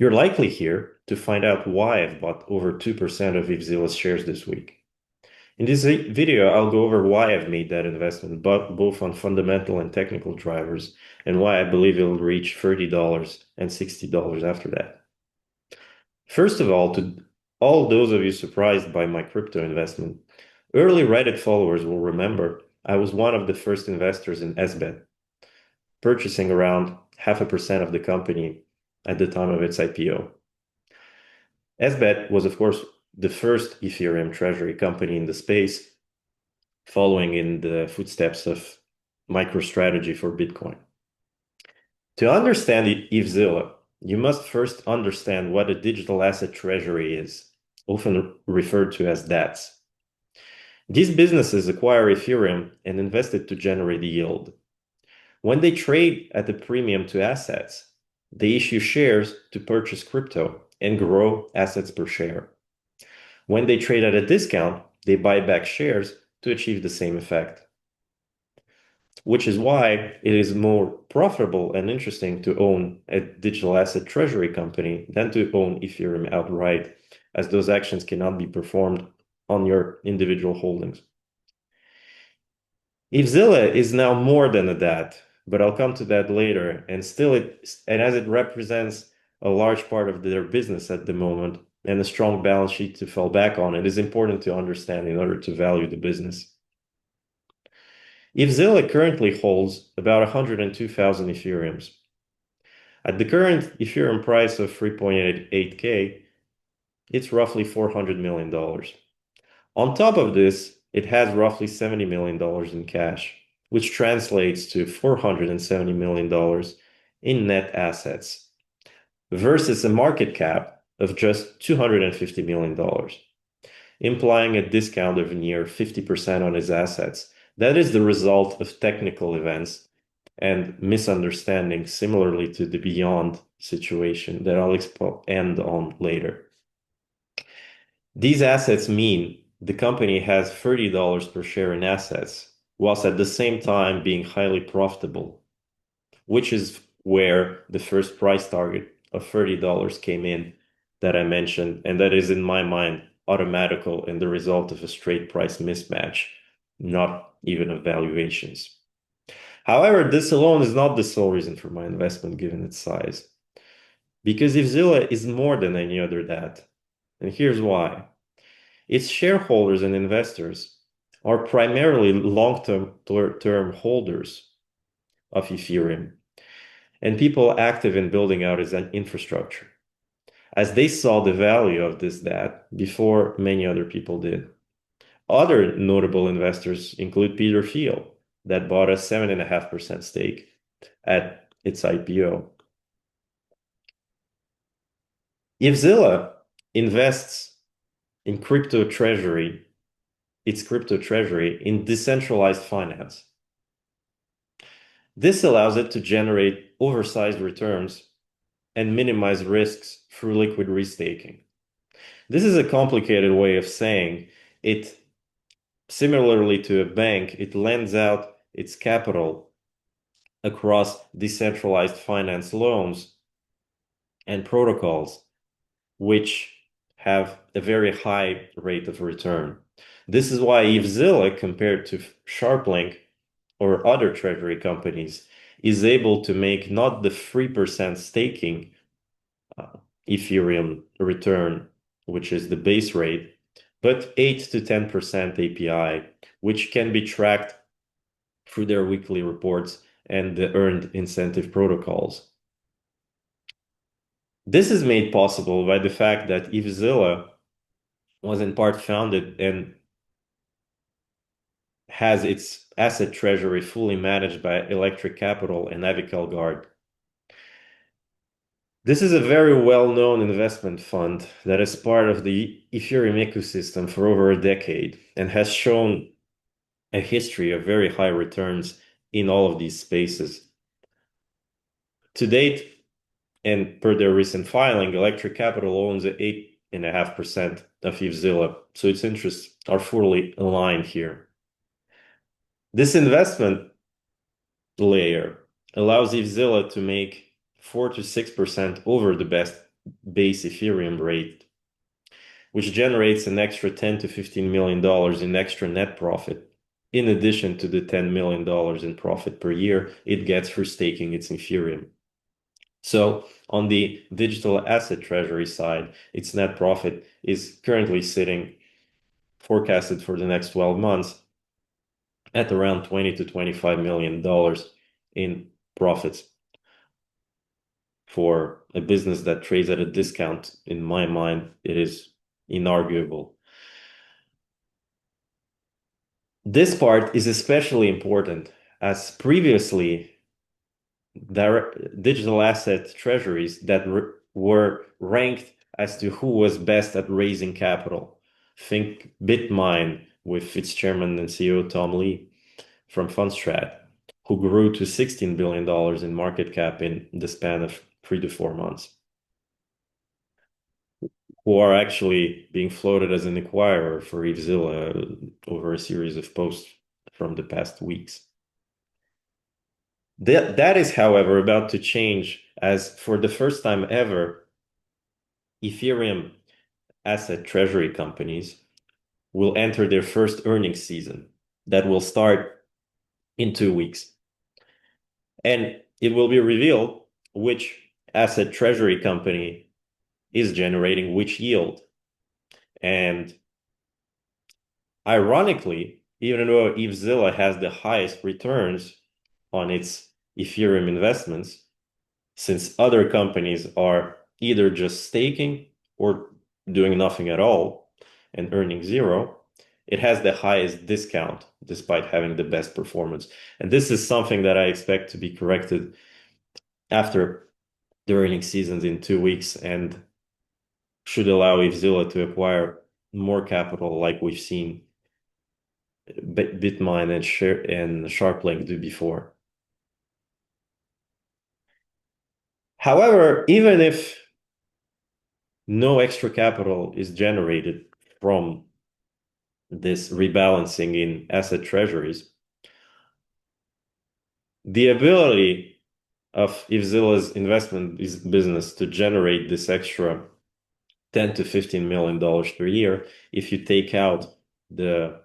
You're likely here to find out why I've bought over 2% of ETHZilla's shares this week. In this video, I'll go over why I've made that investment, both on fundamental and technical drivers, and why I believe it'll reach $30 and $60 after that. First of all, to all those of you surprised by my crypto investment, early Reddit followers will remember I was one of the first investors in SBET, purchasing around 0.5% of the company at the time of its IPO. SBET was, of course, the first Ethereum treasury company in the space, following in the footsteps of MicroStrategy for Bitcoin. To understand ETHZilla, you must first understand what a digital asset treasury is, often referred to as DATS. These businesses acquire Ethereum and invest it to generate yield. When they trade at a premium to assets, they issue shares to purchase crypto and grow assets per share. When they trade at a discount, they buy back shares to achieve the same effect. Which is why it is more profitable and interesting to own a digital asset treasury company than to own Ethereum outright, as those actions cannot be performed on your individual holdings. ETHZilla is now more than a DAT, but I'll come to that later. And as it represents a large part of their business at the moment and a strong balance sheet to fall back on, it is important to understand in order to value the business. ETHZilla currently holds about 102,000 Ethereums. At the current Ethereum price of 3.88K, it's roughly $400 million. On top of this, it has roughly $70 million in cash, which translates to $470 million in net assets, versus a market cap of just $250 million, implying a discount of near 50% on its assets. That is the result of technical events and misunderstanding, similarly to the Beyond situation that I'll expand on later. These assets mean the company has $30 per share in assets, whilst at the same time being highly profitable, which is where the first price target of $30 came in that I mentioned, and that is, in my mind, automatical and the result of a straight price mismatch, not even of valuations. However, this alone is not the sole reason for my investment given its size, because ETHZilla is more than any other DAT, and here's why. Its shareholders and investors are primarily long-term holders of Ethereum and people active in building out its infrastructure, as they saw the value of this DAT before many other people did. Other notable investors include Peter Thiel, that bought a 7.5% stake at its IPO. ETHZilla invests in its crypto treasury in decentralized finance. This allows it to generate oversized returns and minimize risks through liquid restaking. This is a complicated way of saying it. Similarly to a bank, it lends out its capital across decentralized finance loans and protocols, which have a very high rate of return. This is why ETHZilla, compared to SharpLink or other treasury companies, is able to make not the 3% staking Ethereum return, which is the base rate, but 8 to 10% API, which can be tracked through their weekly reports and the earned incentive protocols. This is made possible by the fact that ETHZilla was in part founded and has its asset treasury fully managed by Electric Capital and Avical Guard. This is a very well-known investment fund that is part of the Ethereum ecosystem for over a decade and has shown a history of very high returns in all of these spaces. To date, and per their recent filing, Electric Capital owns 8.5% of ETHZilla, so its interests are fully aligned here. This investment layer allows ETHZilla to make 4 to 6% over the best base Ethereum rate, which generates an extra $10 to $15 million in extra net profit, in addition to the $10 million in profit per year it gets for staking its Ethereum. So on the digital asset treasury side, its net profit is currently sitting forecasted for the next 12 months at around $20 to $25 million in profits for a business that trades at a discount. In my mind, it is inarguable. This part is especially important as previously digital asset treasuries that were ranked as to who was best at raising capital. Think Bitmine with its chairman and CEO Tom Lee from Fundstrat, who grew to $16 billion in market cap in the span of 3 to 4 months, who are actually being floated as an acquirer for ETHZilla over a series of posts from the past weeks. That is, however, about to change as for the first time ever, Ethereum asset treasury companies will enter their first earnings season that will start in 2 weeks. And it will be revealed which asset treasury company is generating which yield. And ironically, even though ETHZilla has the highest returns on its Ethereum investments, since other companies are either just staking or doing nothing at all and earning zero, it has the highest discount despite having the best performance. And this is something that I expect to be corrected after the earnings seasons in 2 weeks and should allow ETHZilla to acquire more capital like we've seen Bitmine and Sharplink do before. However, even if no extra capital is generated from this rebalancing in asset treasuries, the ability of ETHZilla's investment business to generate this extra $10 to $15 million per year, if you take out the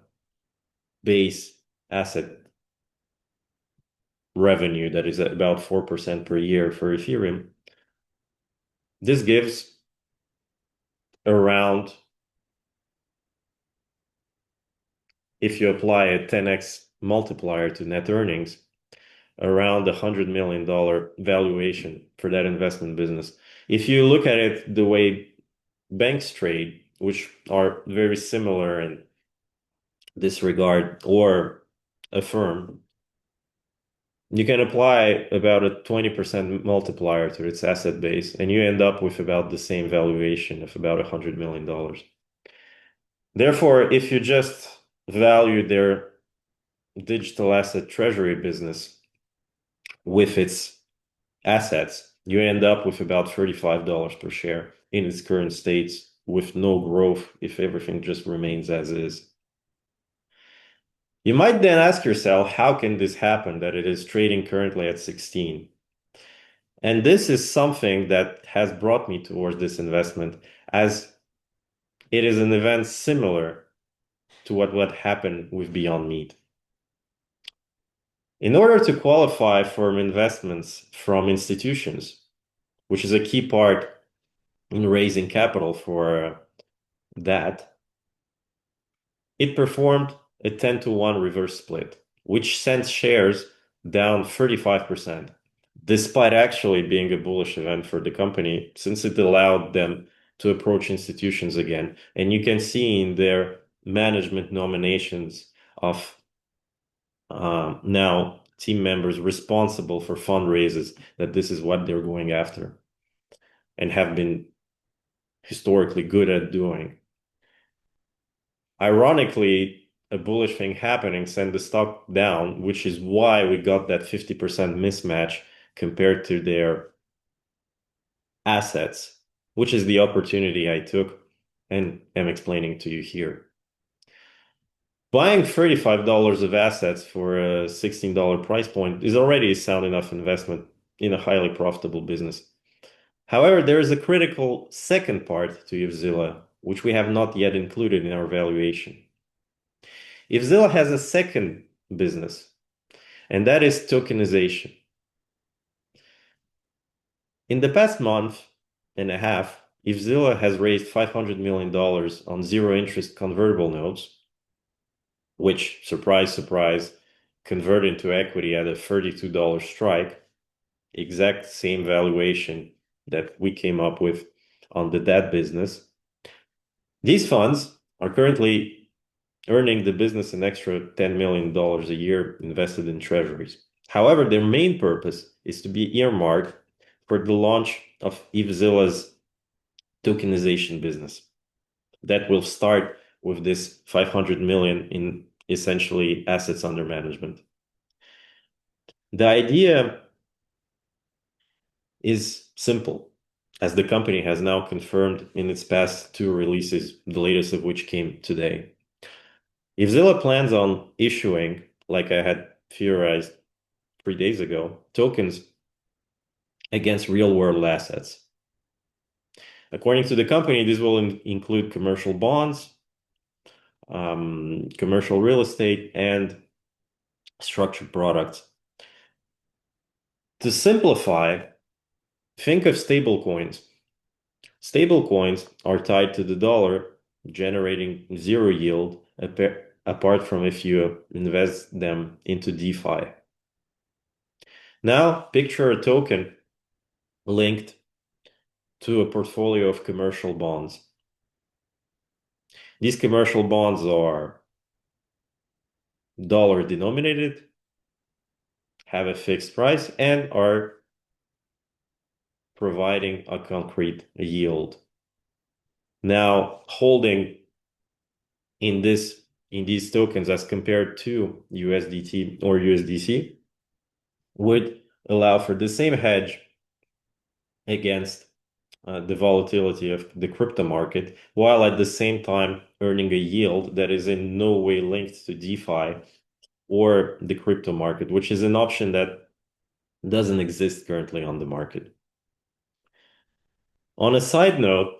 base asset revenue that is at about 4% per year for Ethereum, this gives around, if you apply a 10x multiplier to net earnings, around $100 million valuation for that investment business. If you look at it the way banks trade, which are very similar in this regard, or a firm, you can apply about a 20% multiplier to its asset base, and you end up with about the same valuation of about $100 million. Therefore, if you just value their digital asset treasury business with its assets, you end up with about $35 per share in its current states with no growth if everything just remains as is. You might then ask yourself, how can this happen that it is trading currently at 16? And this is something that has brought me towards this investment, as it is an event similar to what happened with Beyond Meat. In order to qualify for investments from institutions, which is a key part in raising capital for that, it performed a 10-to-1 reverse split, which sent shares down 35%, despite actually being a bullish event for the company, since it allowed them to approach institutions again. And you can see in their management nominations of now team members responsible for fundraisers that this is what they're going after and have been historically good at doing. Ironically, a bullish thing happening sent the stock down, which is why we got that 50% mismatch compared to their assets, which is the opportunity I took and am explaining to you here. Buying $35 of assets for a $16 price point is already a sound enough investment in a highly profitable business. However, there is a critical second part to ETHZilla, which we have not yet included in our valuation. ETHZilla has a second business, and that is tokenization. In the past month and a half, ETHZilla has raised $500 million on zero-interest convertible notes, which, surprise, surprise, convert into equity at a $32 strike, exact same valuation that we came up with on the debt business. These funds are currently earning the business an extra $10 million a year invested in treasuries. However, their main purpose is to be earmarked for the launch of ETHZilla's tokenization business that will start with this 500 million in essentially assets under management. The idea is simple, as the company has now confirmed in its past two releases, the latest of which came today. ETHZilla plans on issuing, like I had theorized 3 days ago, tokens against real-world assets. According to the company, this will include commercial bonds, commercial real estate, and structured products. To simplify, think of stablecoins. Stablecoins are tied to the dollar, generating zero yield apart from if you invest them into DeFi. Now, picture a token linked to a portfolio of commercial bonds. These commercial bonds are dollar denominated, have a fixed price, and are providing a concrete yield. Now, holding in these tokens as compared to USDT or USDC would allow for the same hedge against the volatility of the crypto market, while at the same time earning a yield that is in no way linked to DeFi or the crypto market, which is an option that doesn't exist currently on the market. On a side note,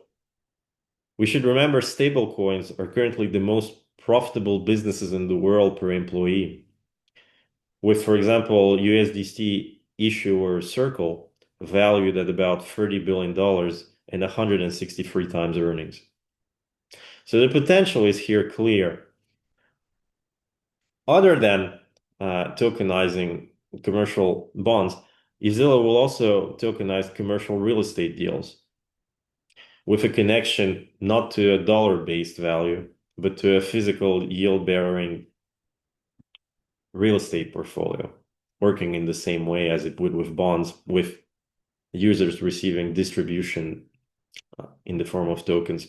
we should remember stablecoins are currently the most profitable businesses in the world per employee. With, for example, USDC issuer Circle valued at about $30 billion and 163 times earnings. So the potential is here clear. Other than tokenizing commercial bonds, ETHZilla will also tokenize commercial real estate deals with a connection not to a dollar-based value, but to a physical yield-bearing real estate portfolio, working in the same way as it would with bonds, with users receiving distribution in the form of tokens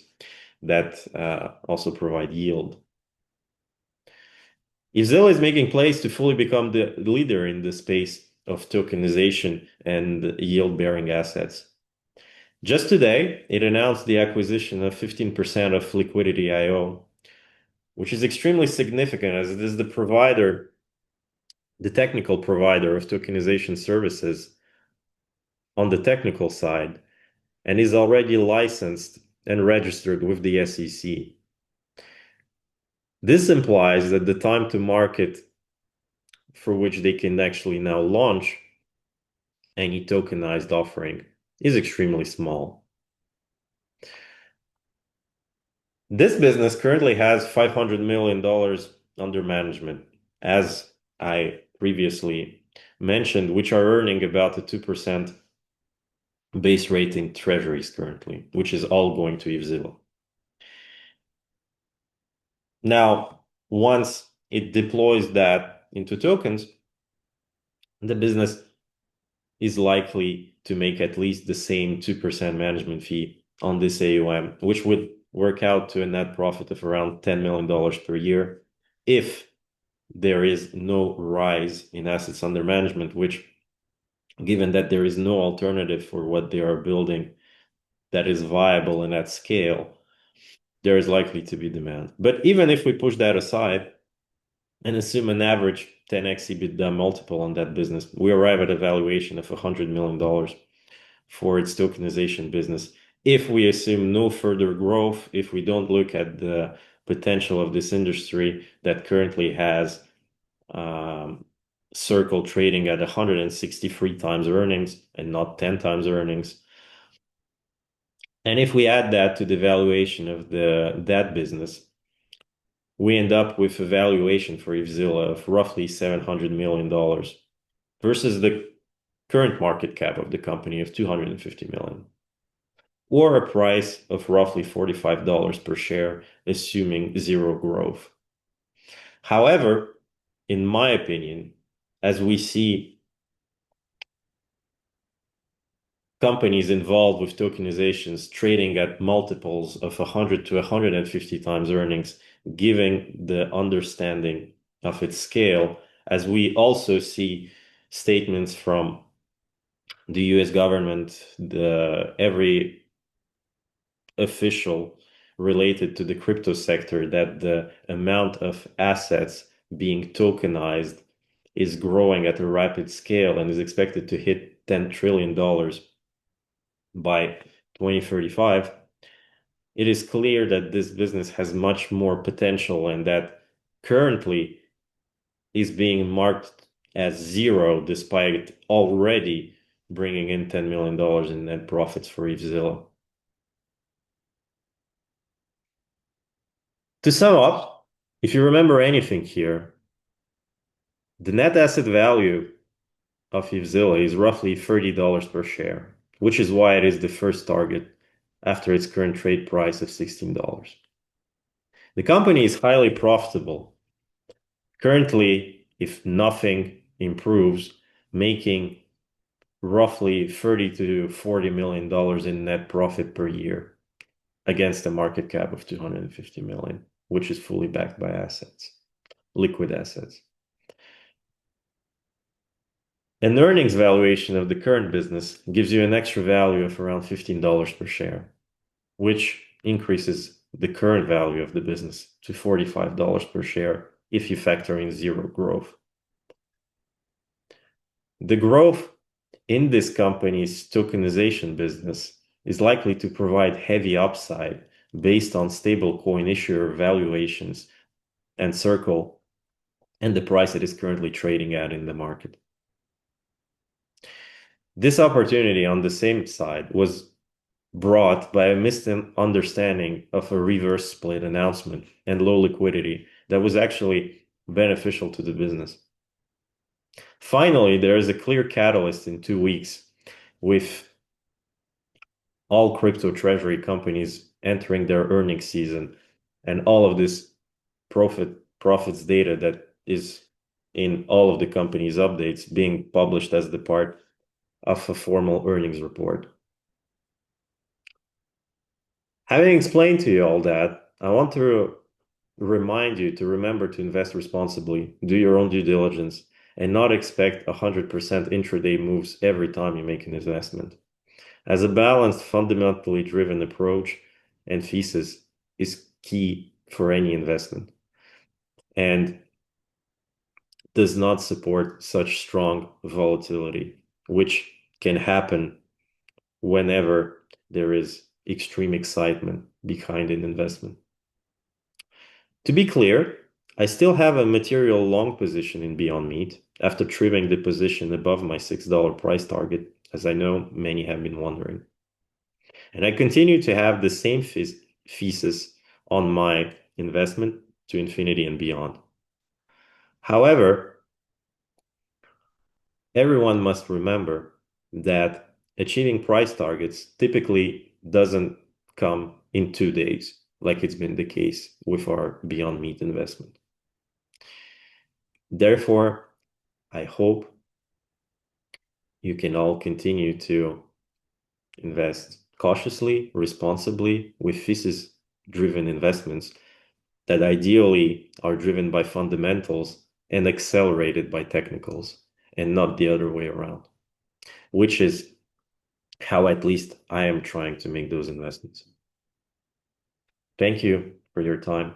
that also provide yield. ETHZilla is making plays to fully become the leader in the space of tokenization and yield-bearing assets. Just today, it announced the acquisition of 15% of Liquidity.io, which is extremely significant as it is the technical provider of tokenization services on the technical side, and is already licensed and registered with the SEC. This implies that the time to market for which they can actually now launch any tokenized offering is extremely small. This business currently has $500 million under management, as I previously mentioned, which are earning about a 2% base rate in treasuries currently, which is all going to ETHZilla. Now, once it deploys that into tokens, the business is likely to make at least the same 2% management fee on this AUM, which would work out to a net profit of around $10 million per year if there is no rise in assets under management, which, given that there is no alternative for what they are building that is viable and at scale, there is likely to be demand. But even if we push that aside and assume an average 10x EBITDA multiple on that business, we arrive at a valuation of $100 million, for its tokenization business. If we assume no further growth, if we don't look at the potential of this industry that currently has Circle trading at 163 times earnings and not 10 times earnings. And if we add that to the valuation of that business, we end up with a valuation for ETHZilla of roughly $700 million versus the current market cap of the company of $250 million, or a price of roughly $45 per share, assuming zero growth. However, in my opinion, as we see companies involved with tokenizations trading at multiples of 100 to 150 times earnings, giving the understanding of its scale, as we also see statements from the US government, every official related to the crypto sector, that the amount of assets being tokenized is growing at a rapid scale and is expected to hit $10 trillion by 2035, it is clear that this business has much more potential and that currently is being marked as zero despite already bringing in $10 million in net profits for ETHZilla. To sum up, if you remember anything here, the net asset value of ETHZilla is roughly $30 per share, which is why it is the first target after its current trade price of $16. The company is highly profitable. Currently, if nothing improves, making roughly $30 to $40 million in net profit per year against a market cap of $250 million, which is fully backed by assets, liquid assets. An earnings valuation of the current business gives you an extra value of around $15 per share, which increases the current value of the business to $45 per share if you factor in zero growth. The growth in this company's tokenization business is likely to provide heavy upside based on stablecoin issuer valuations and Circle and the price it is currently trading at in the market. This opportunity on the same side was brought by a misunderstanding of a reverse split announcement and low liquidity that was actually beneficial to the business. Finally, there is a clear catalyst in 2 weeks with all crypto treasury companies entering their earnings season and all of this profits data that is in all of the company's updates being published as the part of a formal earnings report. Having explained to you all that, I want to remind you to remember to invest responsibly, do your own due diligence, and not expect 100% intraday moves every time you make an investment. As a balanced, fundamentally driven approach and thesis is key for any investment and does not support such strong volatility, which can happen whenever there is extreme excitement behind an investment. To be clear, I still have a material long position in Beyond Meat after trimming the position above my $6 price target, as I know many have been wondering. And I continue to have the same thesis on my investment to infinity and beyond. However, everyone must remember that achieving price targets typically doesn't come in 2 days, like it's been the case with our Beyond Meat investment. Therefore, I hope you can all continue to invest cautiously, responsibly, with thesis-driven investments that ideally are driven by fundamentals and accelerated by technicals, and not the other way around, which is how at least I am trying to make those investments. Thank you for your time.